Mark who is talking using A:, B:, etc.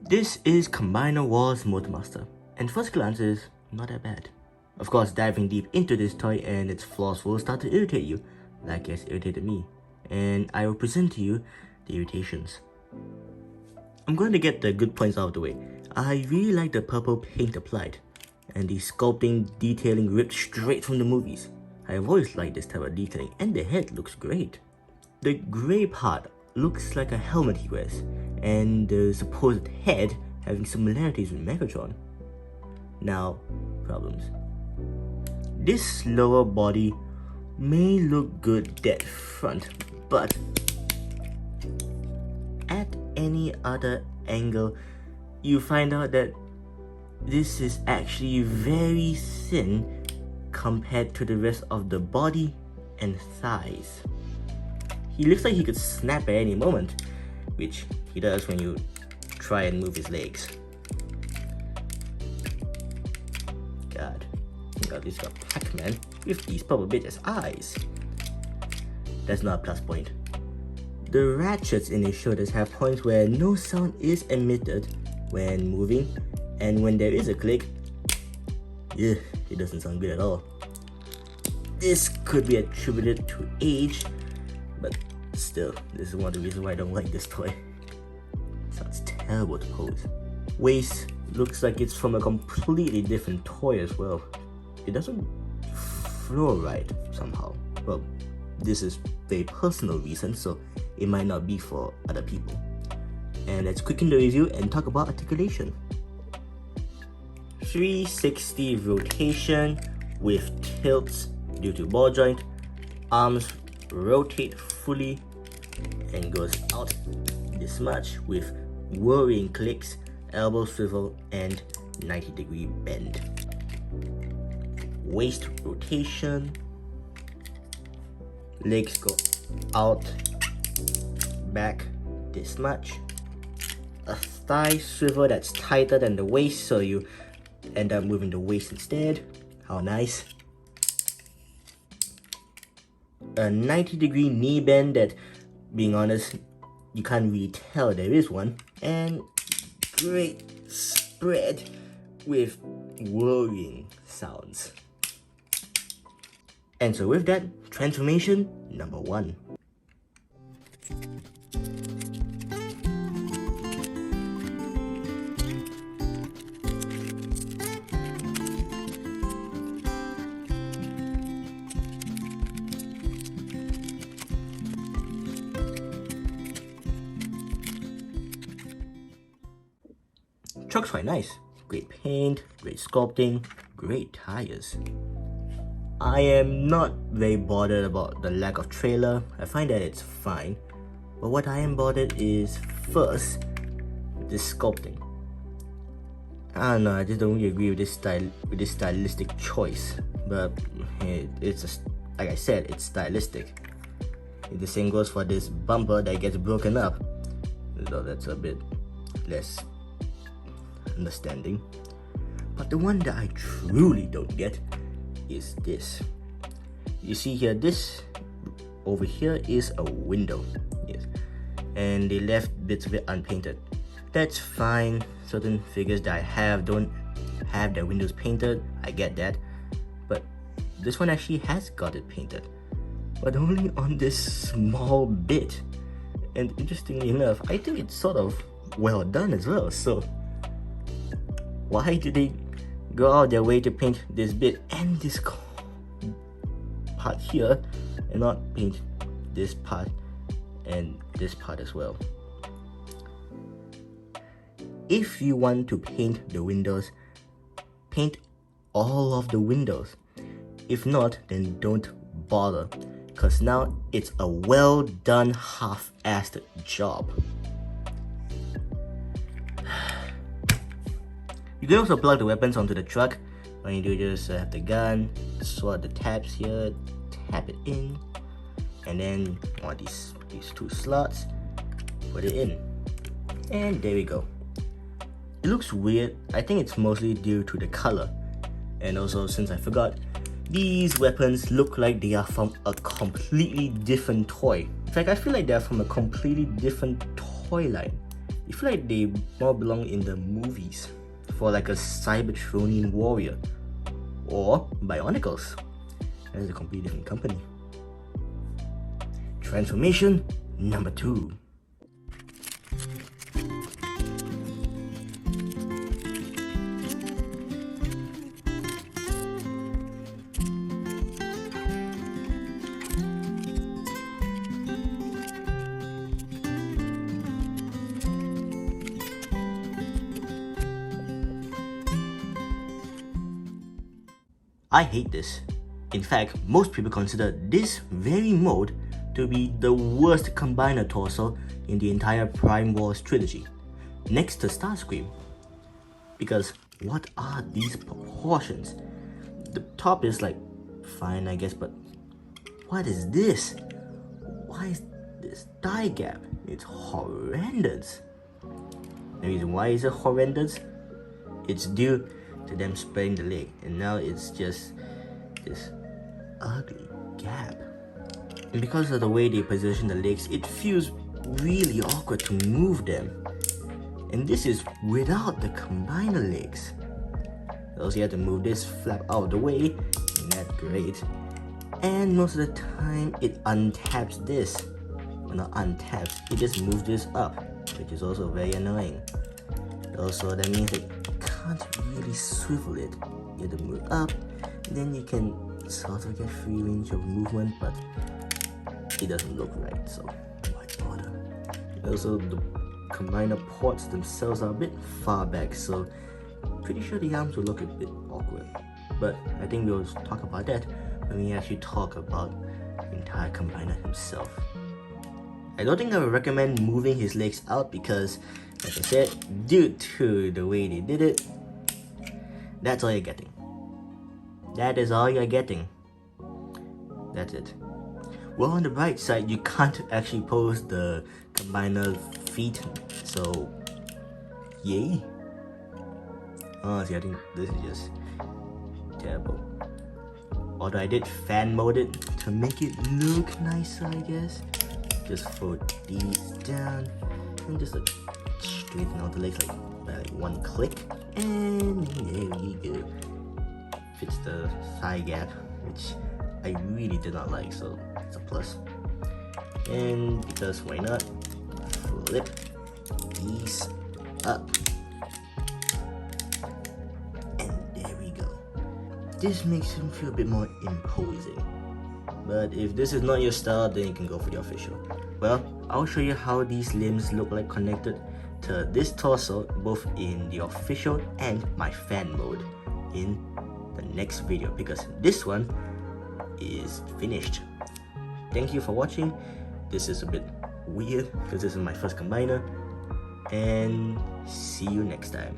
A: This is Combiner Wars Motormaster, and first glance is not that bad. Of course, diving deep into this toy and its flaws will start to irritate you, like it's irritated me, and I will present to you the irritations. I'm going to get the good points out of the way. I really like the purple paint applied, and the sculpting detailing ripped straight from the movies. I've always liked this type of detailing, and the head looks great. The grey part looks like a helmet he wears, and the supposed head having similarities with Megatron. Now, problems. This lower body may look good dead front, but at any other angle, you find out that this is actually very thin compared to the rest of the body and thighs. He looks like he could snap at any moment, which he does when you try and move his legs. God, at least got Pac-Man with these purple bitches' eyes. That's not a plus point. The ratchets in his shoulders have points where no sound is emitted when moving, and when there is a click, it doesn't sound good at all. This could be attributed to age, but still, this is one of the reasons why I don't like this toy. It sounds terrible to pose. Waist looks like it's from a completely different toy as well. It doesn't flow right somehow. Well, this is very personal reason, so it might not be for other people. And let's quicken the review and talk about articulation. 360 rotation with tilts due to ball joint. Arms rotate fully and goes out this much with whirring clicks, elbow swivel, and 90-degree bend. Waist rotation. Legs go out, back this much. A thigh swivel that's tighter than the waist, so you end up moving the waist instead. How nice. A 90-degree knee bend that, being honest, you can't really tell there is one. And great spread with whirring sounds. And so with that, transformation number 1. Truck's quite nice. Great paint, great sculpting, great tires. I am not very bothered about the lack of trailer. I find that it's fine. But what I am bothered is, first, this sculpting. I don't know, I just don't really agree with this stylistic choice. But it's like I said, it's stylistic. The same goes for this bumper that gets broken up. Though that's a bit less understanding. But the one that I truly don't get is this. You see here, this over here is a window. Yes. And they left bits of it unpainted. That's fine. Certain figures that I have don't have their windows painted. I get that. But this one actually has got it painted. But only on this small bit. And interestingly enough, I think it's sort of well done as well. So why did they go out their way to paint this bit and this part here and not paint this part and this part as well? If you want to paint the windows, paint all of the windows. If not, then don't bother, because now it's a well done half-assed job. You can also plug the weapons onto the truck. When you do, just have the gun, swat the tabs here, tap it in, and then on these 2 slots, put it in. And there we go. It looks weird. I think it's mostly due to the color. And also, since I forgot, these weapons look like they are from a completely different toy. In fact, I feel like they're from a completely different toy line. You feel like they more belong in the movies for like a Cybertronian warrior or Bionicles. That is a completely different company. Transformation number 2. I hate this. In fact, most people consider this very mode to be the worst combiner torso in the entire Prime Wars trilogy, next to Starscream. Because what are these proportions? The top is like fine, I guess, but what is this? Why is this thigh gap? It's horrendous. The reason why is it horrendous? It's due to them spreading the leg, and now it's just this ugly gap. And because of the way they position the legs, it feels really awkward to move them. And this is without the combiner legs. Also, you have to move this flap out of the way, and that's great. And most of the time, it untaps this. Well, not untaps, it just moves this up, which is also very annoying. Also, that means that you can't really swivel it. You have to move up, then you can sort of get free range of movement, but it doesn't look right, so why bother? Also, the combiner ports themselves are a bit far back, so pretty sure the arms will look a bit awkward. But I think we'll talk about that when we actually talk about the entire combiner himself. I don't think I would recommend moving his legs out because, like I said, due to the way they did it, that's all you're getting. That is all you're getting. That's it. Well, on the bright side, you can't actually pose the combiner feet, so yay. Honestly, I think this is just terrible. Although I did fan mode it to make it look nicer, I guess. Just fold these down and just like straighten out the legs like by like one click, and there you go. Fits the thigh gap, which I really did not like, so it's a plus. And because why not, flip these up, and there we go. This makes him feel a bit more imposing. But if this is not your style, then you can go for the official. Well, I'll show you how these limbs look like connected to this torso, both in the official and my fan mode in the next video, because this one is finished. Thank you for watching. This is a bit weird because this is my first combiner, and see you next time.